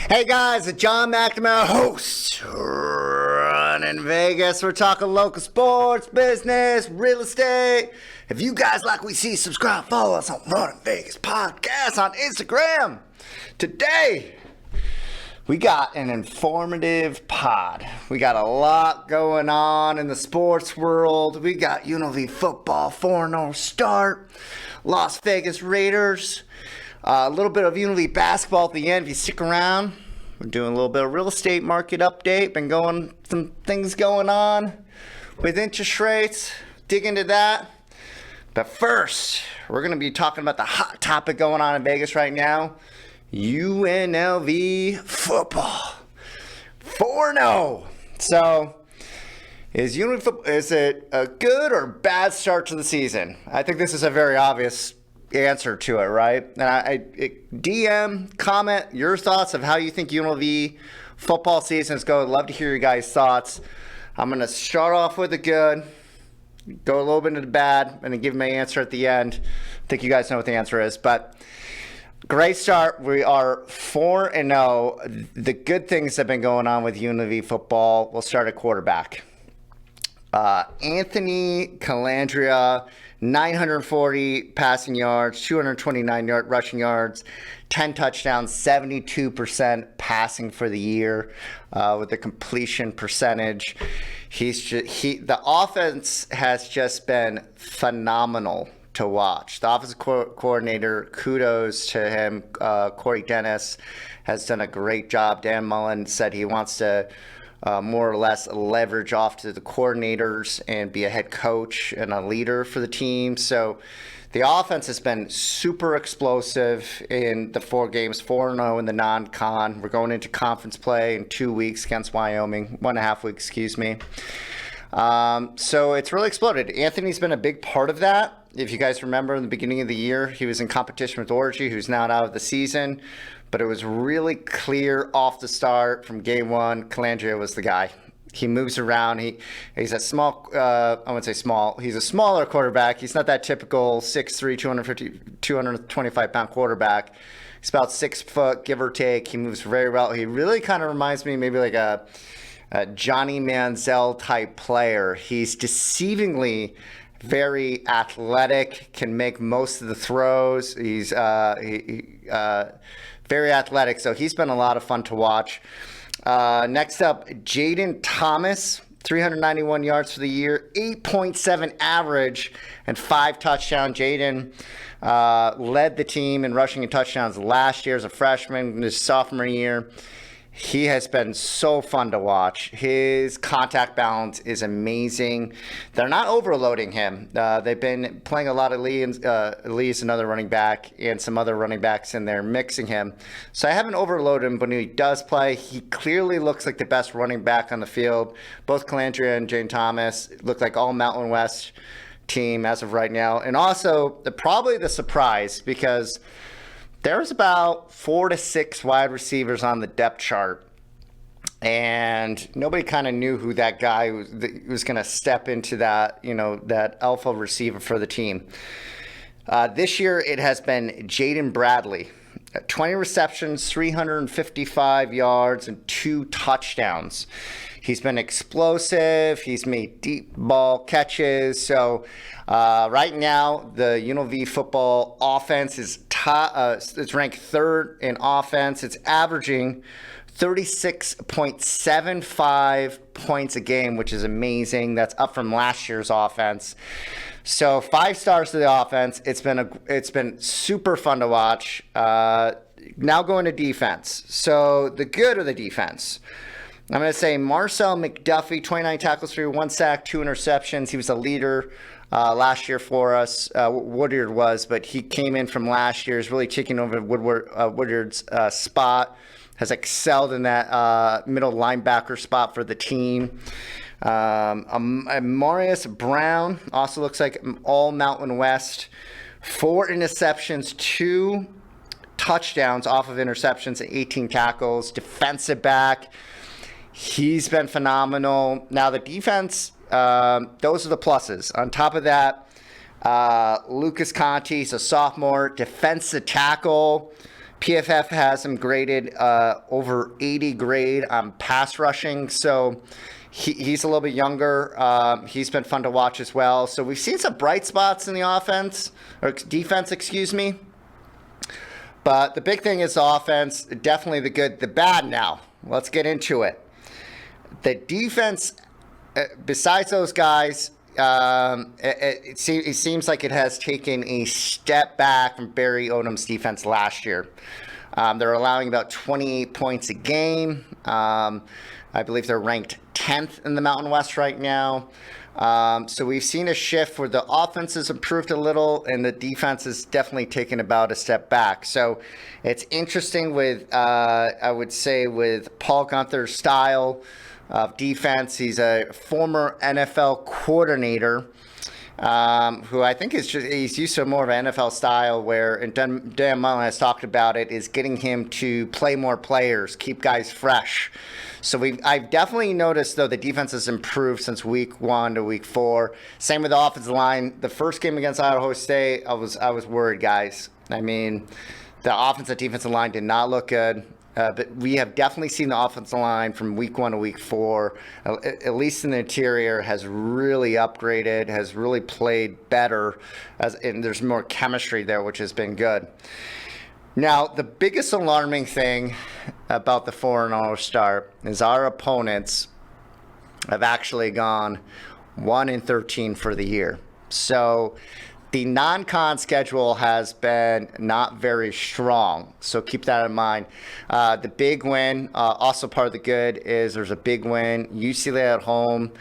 Hey guys, it's John McNamara, host, running Vegas. We're talking local sports, business, real estate. If you guys like what we see, subscribe, follow us on Running Vegas Podcast on Instagram. Today, we got an informative pod. We got a lot going on in the sports world. We got UNLV football, 4-0 start, Las Vegas Raiders. A little bit of UNLV basketball at the end. If you stick around, we're doing a little bit of real estate market update. Been going, some things going on with interest rates. Dig into that. But first, we're going to be talking about the hot topic going on in Vegas right now. UNLV football. 4-0. So, is it a good or bad start to the season? I think this is a very obvious answer to it, right? And I DM, comment your thoughts of how you think UNLV football season is going. I'd love to hear your guys' thoughts. I'm going to start off with the good, go a little bit into the bad, and then give my answer at the end. I think you guys know what the answer is, but great start. We are 4-0. The good things that have been going on with UNLV football. We'll start at quarterback. Anthony Calandria, 940 passing yards, 229 rushing yards, 10 touchdowns, 72% passing for the year with the completion percentage. The offense has just been phenomenal to watch. The offensive coordinator, kudos to him. Corey Dennis has done a great job. Dan Mullen said he wants to more or less leverage off to the coordinators and be a head coach and a leader for the team. So the offense has been super explosive in the 4 games, 4-0 in the non-con. We're going into conference play in 2 weeks against Wyoming, 1.5 weeks, excuse me. So it's really exploded. Anthony's been a big part of that. If you guys remember in the beginning of the year, he was in competition with Orgy, who's now out of the season. But it was really clear off the start from game one, Calandria was the guy. He moves around. He's a small, I wouldn't say small. He's a smaller quarterback. He's not that typical 6'3", 225-pound quarterback. He's about 6 foot, give or take. He moves very well. He really kind of reminds me maybe like a Johnny Manziel type player. He's deceivingly very athletic, can make most of the throws. He's very athletic, so he's been a lot of fun to watch. Next up, Jaden Thomas, 391 yards for the year, 8.7 average, and 5 touchdowns. Jaden led the team in rushing and touchdowns last year as a freshman, in his sophomore year. He has been so fun to watch. His contact balance is amazing. They're not overloading him. They've been playing a lot of Lee's another running back and some other running backs in there, mixing him. So I haven't overloaded him, but when he does play, he clearly looks like the best running back on the field. Both Calandria and Jane Thomas look like all Mountain West team as of right now. And also, probably the surprise, because there's about 4 to 6 wide receivers on the depth chart, and nobody kind of knew who that guy was going to step into that, that alpha receiver for the team. This year, it has been Jaden Bradley, 20 receptions, 355 yards, and 2 touchdowns. He's been explosive. He's made deep ball catches. So right now, the UNLV football offense is it's ranked 3rd in offense. It's averaging 36.75 points a game, which is amazing. That's up from last year's offense. So 5 stars to the offense. It's been super fun to watch. Now going to defense. So the good of the defense, I'm going to say Marcel McDuffie, 29 tackles for 1 sack, 2 interceptions. He was a leader last year for us. Woodyard was, but he came in from last year, is really taking over Woodyard's spot, has excelled in that middle linebacker spot for the team. Marius Brown also looks like all Mountain West. 4 interceptions, 2 touchdowns off of interceptions, and 18 tackles. Defensive back, he's been phenomenal. Now the defense, those are the pluses. On top of that, Lucas Conte, he's a sophomore, defensive tackle. PFF has him graded over 80 grade on pass rushing, so he's a little bit younger. He's been fun to watch as well. So we've seen some bright spots in the offense, or defense, excuse me. But the big thing is the offense, definitely the good, the bad now. Let's get into it. The defense, besides those guys, it seems like it has taken a step back from Barry Odom's defense last year. They're allowing about 28 points a game. I believe they're ranked 10th in the Mountain West right now. So we've seen a shift where the offense has improved a little and the defense has definitely taken about a step back. So it's interesting with, I would say, with Paul Guenther's style of defense. He's a former NFL coordinator who I think he's used to more of an NFL style where, and Dan Mullen has talked about it, is getting him to play more players, keep guys fresh. So I've definitely noticed, though, the defense has improved since week 1 to week 4. Same with the offensive line. The first game against Idaho State, I was worried, guys. I mean, the offensive defensive line did not look good. But we have definitely seen the offensive line from week 1 to week 4, at least in the interior, has really upgraded, has really played better, and there's more chemistry there, which has been good. Now, the biggest alarming thing about the 4-0 start is our opponents have actually gone 1-13 for the year. So the non-con schedule has been not very strong, so keep that in mind. The big win, also part of the good, is there's a big win, UCLA at home,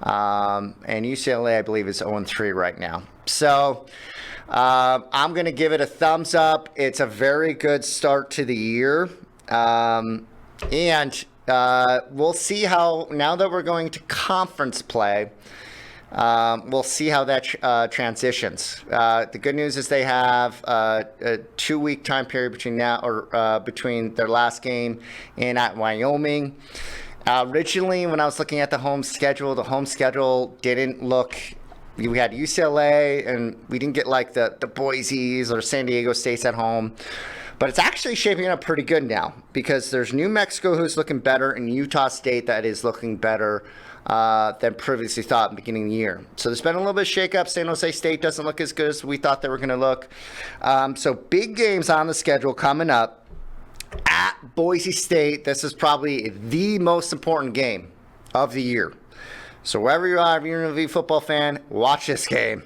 and UCLA, I believe, is 0-3 right now. So I'm going to give it a thumbs up. It's a very good start to the year, and we'll see how, now that we're going to conference play, we'll see how that transitions. The good news is they have a 2-week time period between now or between their last game and at Wyoming. Originally, when I was looking at the home schedule didn't look. We had UCLA, and we didn't get like the Boise's or San Diego States at home. But it's actually shaping up pretty good now because there's New Mexico who's looking better and Utah State that is looking better than previously thought in the beginning of the year. So there's been a little bit of shake-up. San Jose State doesn't look as good as we thought they were going to look. So big games on the schedule coming up. At Boise State, this is probably the most important game of the year. So wherever you are, if you're an UNLV football fan, watch this game.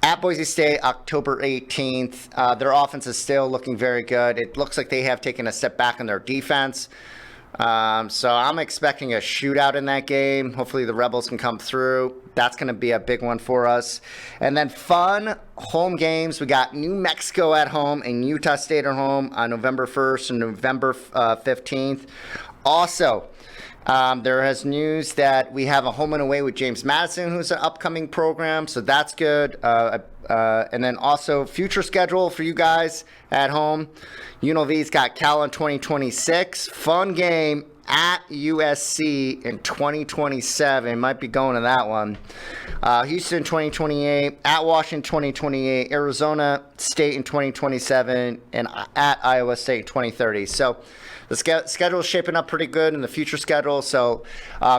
At Boise State, October 18th, their offense is still looking very good. It looks like they have taken a step back in their defense. So I'm expecting a shootout in that game. Hopefully the Rebels can come through. That's going to be a big one for us. And then fun home games. We got New Mexico at home and Utah State at home on November 1st and November 15th. Also, there is news that we have a home and away with James Madison, who's an upcoming program, so that's good. And then also future schedule for you guys at home. UNLV's got Cal in 2026. Fun game at USC in 2027. Might be going to that one. Houston 2028, at Washington 2028, Arizona State in 2027, and at Iowa State in 2030. So the schedule is shaping up pretty good in the future schedule. So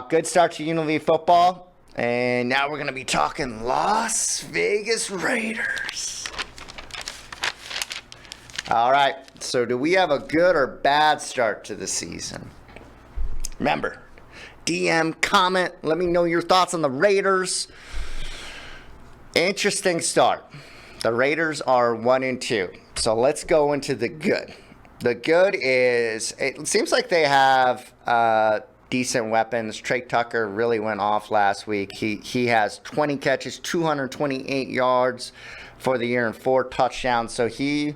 good start to UNLV football. And now we're going to be talking Las Vegas Raiders. All right. So do we have a good or bad start to the season? Remember, DM, comment, let me know your thoughts on the Raiders. Interesting start. The Raiders are 1-2. So let's go into the good. The good is, it seems like they have decent weapons. Trey Tucker really went off last week. He has 20 catches, 228 yards for the year and 4 touchdowns. So he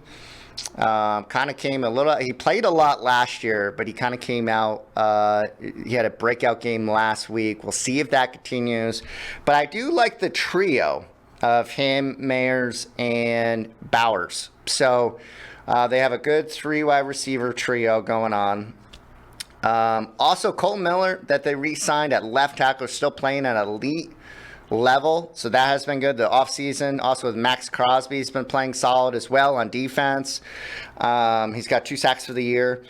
kind of came he played a lot last year, but he kind of came out. He had a breakout game last week. We'll see if that continues. But I do like the trio of him, Mayers, and Bowers. So they have a good 3 wide receiver trio going on. Also, Colton Miller, that they re-signed at left tackle, is still playing at elite level, so that has been good. The offseason, also with Max Crosby's been playing solid as well on defense. He's got 2 sacks for the year.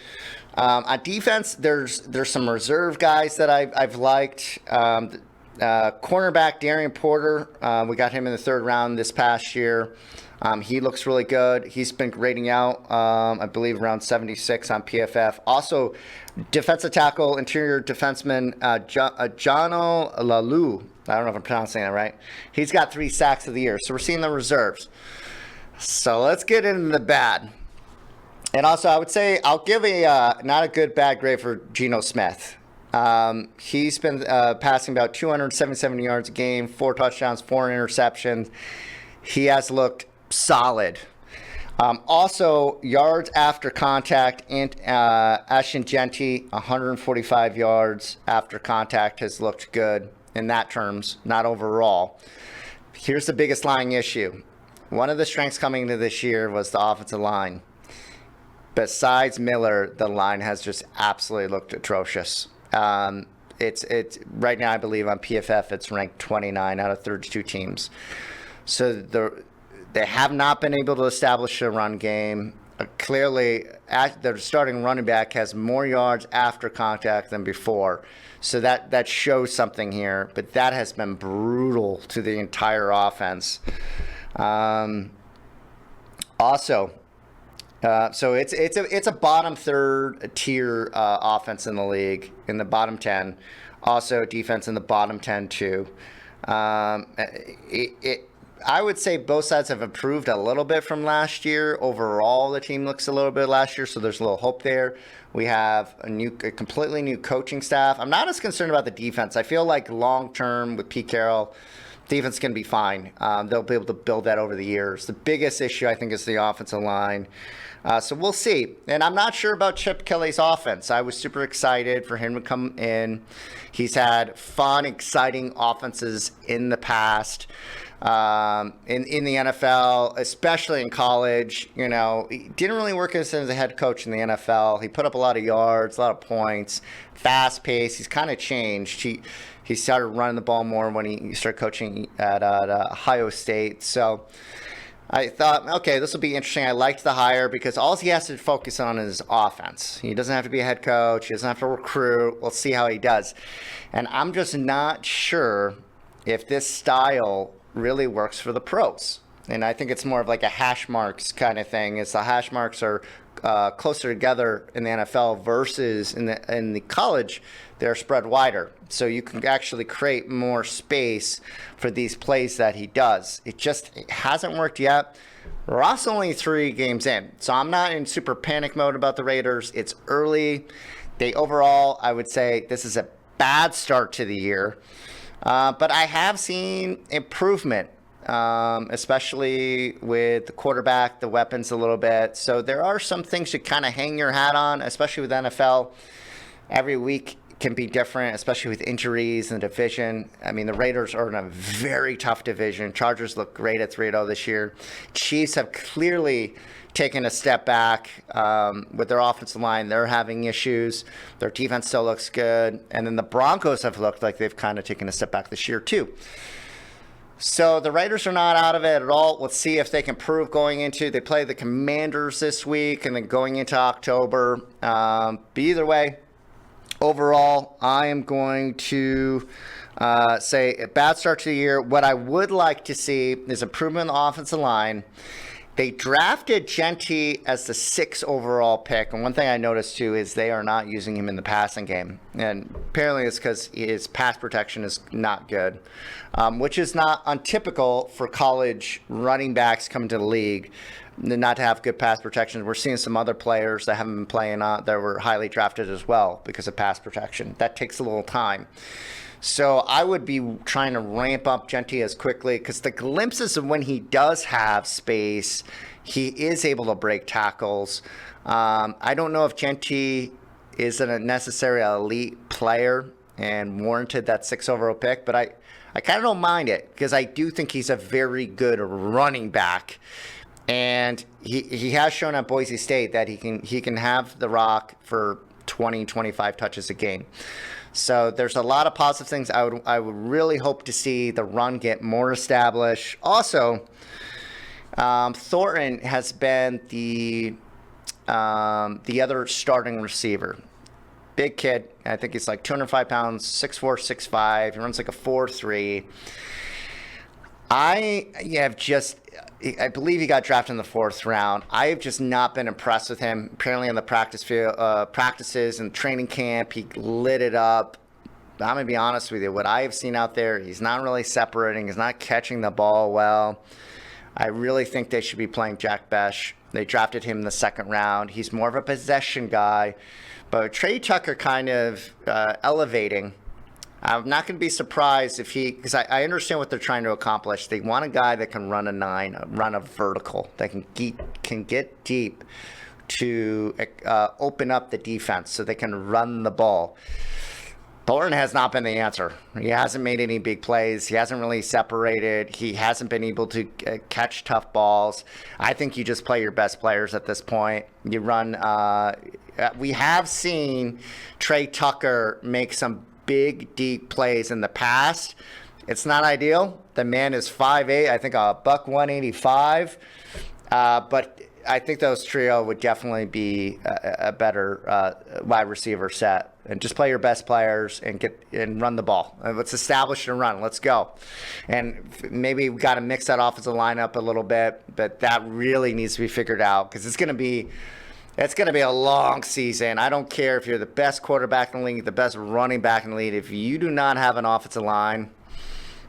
On defense, there's some reserve guys that I've liked. Cornerback Darian Porter, we got him in the 3rd round this past year. He looks really good. He's been grading out, I believe, around 76 on PFF. Also, defensive tackle, interior defenseman Jono Lalu. I don't know if I'm pronouncing that right. He's got 3 sacks of the year. So we're seeing the reserves. So let's get into the bad. And also, I would say I'll give a not a good bad grade for Geno Smith. He's been passing about 277 yards a game, 4 touchdowns, 4 interceptions. He has looked solid. Also, yards after contact, and Ashton Genty, 145 yards after contact has looked good in that terms, not overall. Here's the biggest lying issue. One of the strengths coming into this year was the offensive line. Besides Miller, the line has just absolutely looked atrocious. It's right now, I believe on PFF, it's ranked 29 out of 32 teams. So they have not been able to establish a run game. Clearly, their starting running back has more yards after contact than before. So that shows something here. But that has been brutal to the entire offense. So it's a bottom 3rd tier offense in the league, in the bottom 10. Also, defense in the bottom 10 too. I would say both sides have improved a little bit from last year. Overall, the team looks a little bit last year, so there's a little hope there. We have a completely new coaching staff. I'm not as concerned about the defense. I feel like long term with Pete Carroll, defense can be fine. They'll be able to build that over the years. The biggest issue, I think, is the offensive line. So we'll see. And I'm not sure about Chip Kelly's offense. I was super excited for him to come in. He's had fun, exciting offenses in the past. In the NFL, especially in college, he didn't really work as a head coach in the NFL. He put up a lot of yards, a lot of points, fast pace. He's kind of changed. He started running the ball more when he started coaching at Ohio State. So I thought, okay, this will be interesting. I liked the hire because all he has to focus on is offense. He doesn't have to be a head coach. He doesn't have to recruit. We'll see how he does. And I'm just not sure if this style really works for the pros. And I think it's more of like a hash marks kind of thing. It's the hash marks are closer together in the NFL versus in the college, they're spread wider. So you can actually create more space for these plays that he does. It hasn't worked yet. We're also only 3 games in. So I'm not in super panic mode about the Raiders. It's early. Overall, I would say this is a bad start to the year. But I have seen improvement, especially with the quarterback, the weapons a little bit. So there are some things you kind of hang your hat on, especially with NFL. Every week can be different, especially with injuries and the division. I mean, the Raiders are in a very tough division. Chargers look great at 3-0 this year. Chiefs have clearly taken a step back with their offensive line. They're having issues. Their defense still looks good. And then the Broncos have looked like they've kind of taken a step back this year too. So the Raiders are not out of it at all. Let's see if they can prove they play the Commanders this week and then going into October. But either way, overall, I am going to say a bad start to the year. What I would like to see is improvement in the offensive line. They drafted Genty as the 6th overall pick. And one thing I noticed, too, is they are not using him in the passing game. And apparently it's because his pass protection is not good, which is not untypical for college running backs coming to the league, not to have good pass protection. We're seeing some other players that haven't been playing that were highly drafted as well because of pass protection. That takes a little time. So I would be trying to ramp up Genty as quickly because the glimpses of when he does have space, he is able to break tackles. I don't know if Genty isn't a necessary elite player and warranted that 6th overall pick, but I kind of don't mind it because I do think he's a very good running back. And he has shown at Boise State that he can have the rock for 20, 25 touches a game. So there's a lot of positive things. I would really hope to see the run get more established. Also, Thornton has been the other starting receiver. Big kid. I think he's like 205 pounds, 6'4", 6'5". He runs like a 4.3. I believe he got drafted in the 4th round. I have just not been impressed with him. Apparently on the practice field, practices and training camp, he lit it up. I'm going to be honest with you. What I have seen out there, he's not really separating. He's not catching the ball well. I really think they should be playing Jack Besh. They drafted him in the 2nd round. He's more of a possession guy. But Trey Tucker kind of elevating. I'm not going to be surprised if because I understand what they're trying to accomplish. They want a guy that can run a 9, run a vertical, that can get deep to open up the defense so they can run the ball. Thornton has not been the answer. He hasn't made any big plays. He hasn't really separated. He hasn't been able to catch tough balls. I think you just play your best players at this point. You run. We have seen Trey Tucker make some big, deep plays in the past. It's not ideal. The man is 5'8", I think a buck 185. But I think those trio would definitely be a better wide receiver set. And just play your best players and run the ball. Let's establish and run. Let's go. And maybe we got to mix that offensive lineup a little bit, but that really needs to be figured out because it's going to be a long season. I don't care if you're the best quarterback in the league, the best running back in the league. If you do not have an offensive line,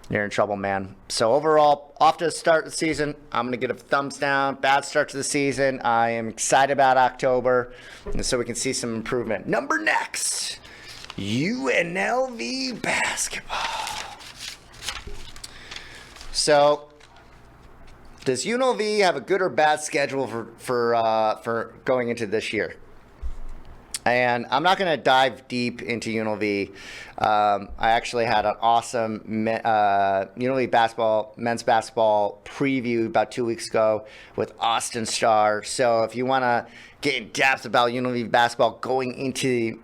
you're in trouble, man. So overall, off to start the season, I'm going to get a thumbs down. Bad start to the season. I am excited about October, and so we can see some improvement. Number next, UNLV basketball. So, does UNLV have a good or bad schedule for going into this year? And I'm not going to dive deep into UNLV. I actually had an awesome UNLV basketball, men's basketball preview about 2 weeks ago with Austin Starr. So if you want to get in depth about UNLV basketball going into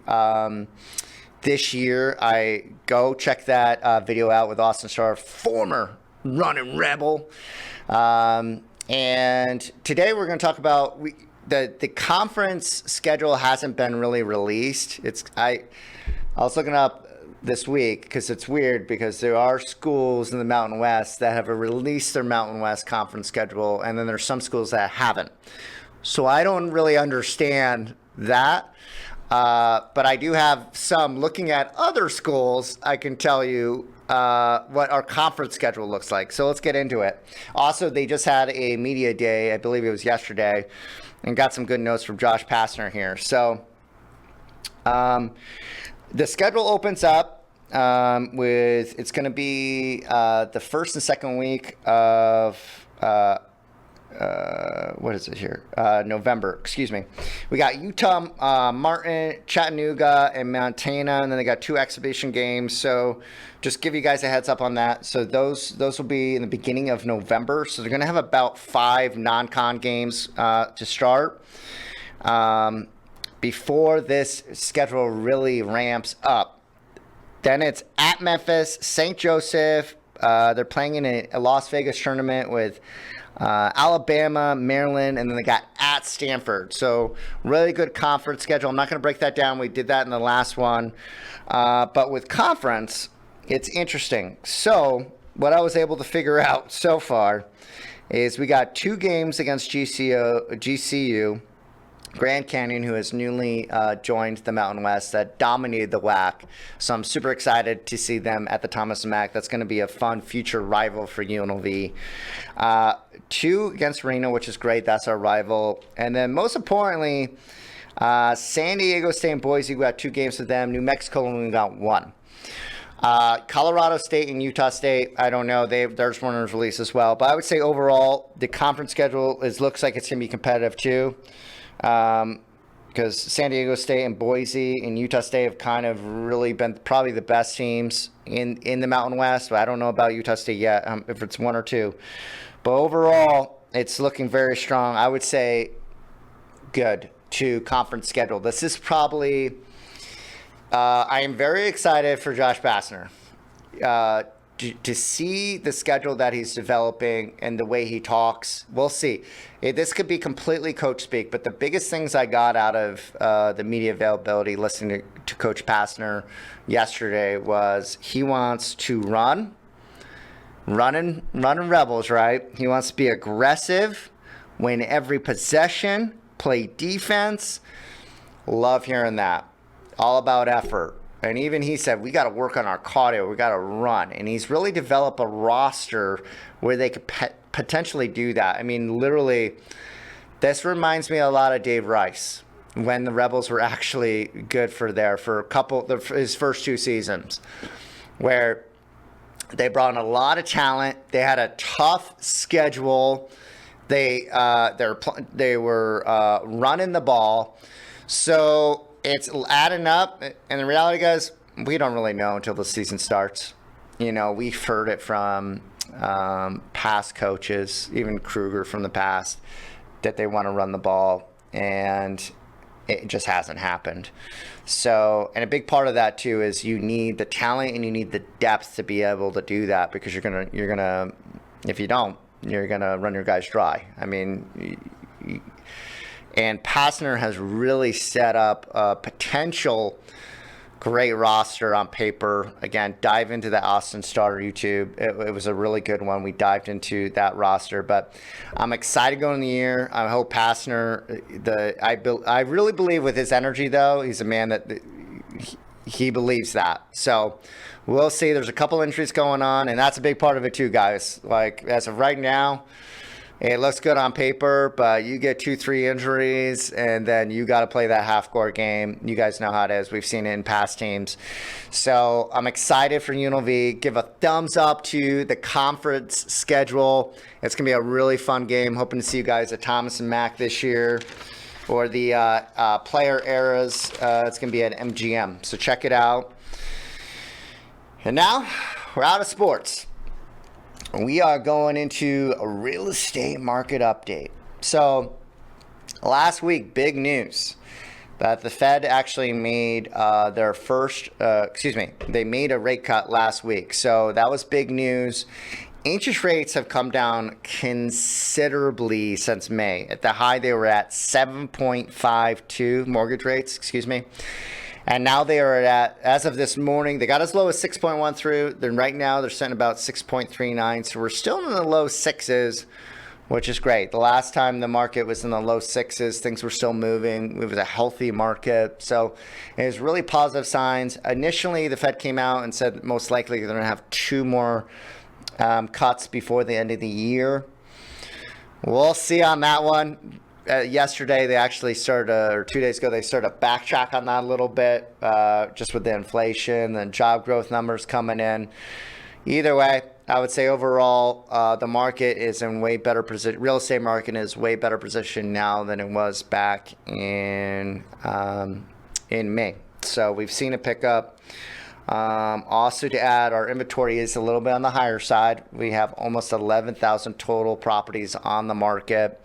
this year, I go check that video out with Austin Starr, former running Rebel. And today we're going to talk about the conference schedule hasn't been really released. I was looking up this week because it's weird because there are schools in the Mountain West that have released their Mountain West conference schedule, and then there's some schools that haven't. So I don't really understand that. But I do have some. Looking at other schools, I can tell you what our conference schedule looks like. So let's get into it. Also, they just had a media day, I believe it was yesterday, and got some good notes from Josh Pastner here. So the schedule opens up with, it's going to be the first and second week of what is it here? November, excuse me. We got Utah, Martin, Chattanooga, and Montana, and then they got 2 exhibition games. So just give you guys a heads up on that. So those will be in the beginning of November. So they're going to have about 5 non-con games to start before this schedule really ramps up. Then it's at Memphis, St. Joseph. They're playing in a Las Vegas tournament with Alabama, Maryland, and then they got at Stanford. So really good conference schedule. I'm not going to break that down. We did that in the last one. But with conference, it's interesting. So what I was able to figure out so far is we got 2 games against GCU, Grand Canyon, who has newly joined the Mountain West, that dominated the WAC. So I'm super excited to see them at the Thomas & Mack. That's going to be a fun future rival for UNLV. 2 against Reno, which is great. That's our rival. And then most importantly, San Diego State and Boise, we got 2 games with them. New Mexico only got 1. Colorado State and Utah State, I don't know. There's runners released as well. But I would say overall, the conference schedule looks like it's going to be competitive too. Because San Diego State and Boise and Utah State have kind of really been probably the best teams in the Mountain West. But I don't know about Utah State yet, if it's 1 or 2. But overall, it's looking very strong. I would say good to conference schedule. This is probably I am very excited for Josh Bassner. To see the schedule that he's developing and the way he talks, we'll see. This could be completely coach speak, but the biggest things I got out of the media availability listening to Coach Bassner yesterday was he wants to running Rebels, right? He wants to be aggressive, win every possession, play defense. Love hearing that. All about effort. And even he said, we got to work on our cardio. We got to run. And he's really developed a roster where they could potentially do that. I mean, literally, this reminds me a lot of Dave Rice when the Rebels were actually good for his first 2 seasons, where they brought in a lot of talent. They had a tough schedule. They were running the ball. So it's adding up, and the reality, guys, we don't really know until the season starts. We've heard it from past coaches, even Kruger from the past, that they want to run the ball, and it just hasn't happened. So, and a big part of that too is you need the talent and you need the depth to be able to do that, because you're gonna if you don't, you're gonna run your guys dry. I mean. And Pastner has really set up a potential great roster on paper. Again, dive into the Austin Starter YouTube. It was a really good one. We dived into that roster. But I'm excited going in the year. I hope Pastner, I really believe with his energy, though, he's a man that he believes that. So we'll see. There's a couple injuries going on, and that's a big part of it too, guys. Like, as of right now, it looks good on paper, but you get 2-3 injuries, and then you got to play that half-court game. You guys know how it is. We've seen it in past teams. So I'm excited for UNLV. Give a thumbs up to the conference schedule. It's going to be a really fun game. Hoping to see you guys at Thomas and Mack this year. For the player eras, it's going to be at MGM. So check it out. And now we're out of sports. We are going into a real estate market update. So last week, big news that the Fed actually made their first, they made a rate cut last week. So that was big news. Interest rates have come down considerably since May. At the high, they were at 7.52 mortgage rates, And now they are at, as of this morning, they got as low as 6.1 through. Then right now they're sitting about 6.39. So we're still in the low sixes, which is great. The last time the market was in the low sixes, things were still moving. It was a healthy market. So it was really positive signs. Initially, the Fed came out and said most likely they're going to have 2 more cuts before the end of the year. We'll see on that one. Yesterday, they actually or 2 days ago, they started a backtrack on that a little bit, just with the inflation and job growth numbers coming in. Either way, I would say overall, the market is in way better position. Real estate market is way better position now than it was back in May. So we've seen a pickup. Also to add, our inventory is a little bit on the higher side. We have almost 11,000 total properties on the market.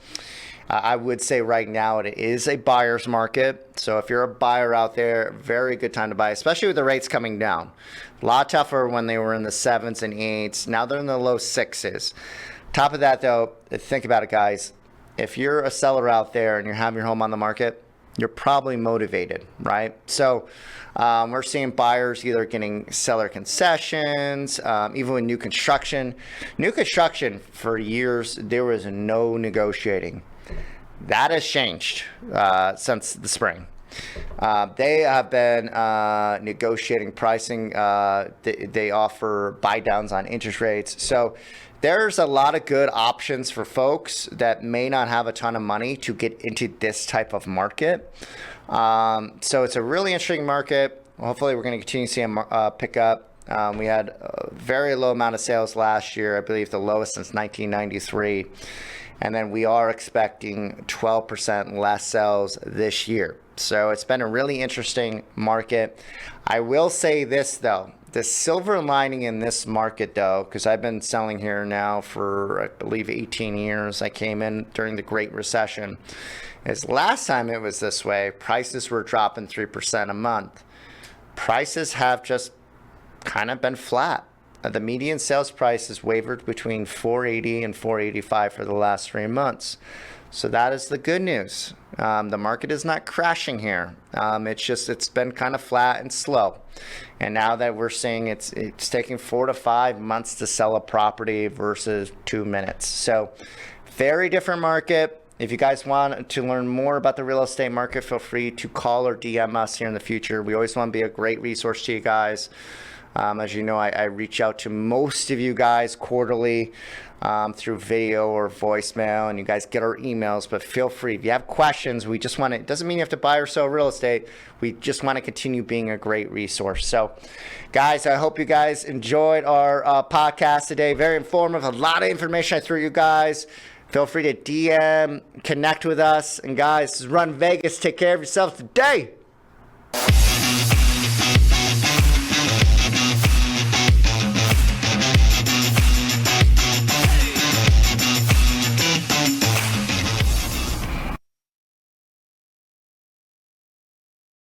I would say right now it is a buyer's market. So if you're a buyer out there, very good time to buy, especially with the rates coming down. A lot tougher when they were in the 7s and 8s. Now they're in the low 6s. Top of that, though, think about it, guys. If you're a seller out there and you're having your home on the market, you're probably motivated, right? So we're seeing buyers either getting seller concessions, even with new construction. New construction, for years, there was no negotiating. That has changed since the spring. They have been negotiating pricing. They offer buy downs on interest rates. So there's a lot of good options for folks that may not have a ton of money to get into this type of market. So it's a really interesting market. Hopefully we're going to continue to see a pickup. We had a very low amount of sales last year, I believe the lowest since 1993. And then we are expecting 12% less sales this year. So it's been a really interesting market. I will say this, though. The silver lining in this market, though, because I've been selling here now for, I believe, 18 years. I came in during the Great Recession. Is last time it was this way, prices were dropping 3% a month. prices have just kind of been flat. The median sales price has wavered between 480 and 485 for the last 3 months. So that is the good news. The market is not crashing here. It's been kind of flat and slow. And now that we're seeing it's taking 4 to 5 months to sell a property versus 2 minutes. So very different market. If you guys want to learn more about the real estate market, feel free to call or DM us here in the future. We always want to be a great resource to you guys. As you know, I reach out to most of you guys quarterly through video or voicemail, and you guys get our emails. But feel free, if you have questions, it doesn't mean you have to buy or sell real estate. We just want to continue being a great resource. So, guys, I hope you guys enjoyed our podcast today. Very informative, a lot of information I threw you guys. Feel free to DM, connect with us. And guys, this is Run Vegas. Take care of yourselves today.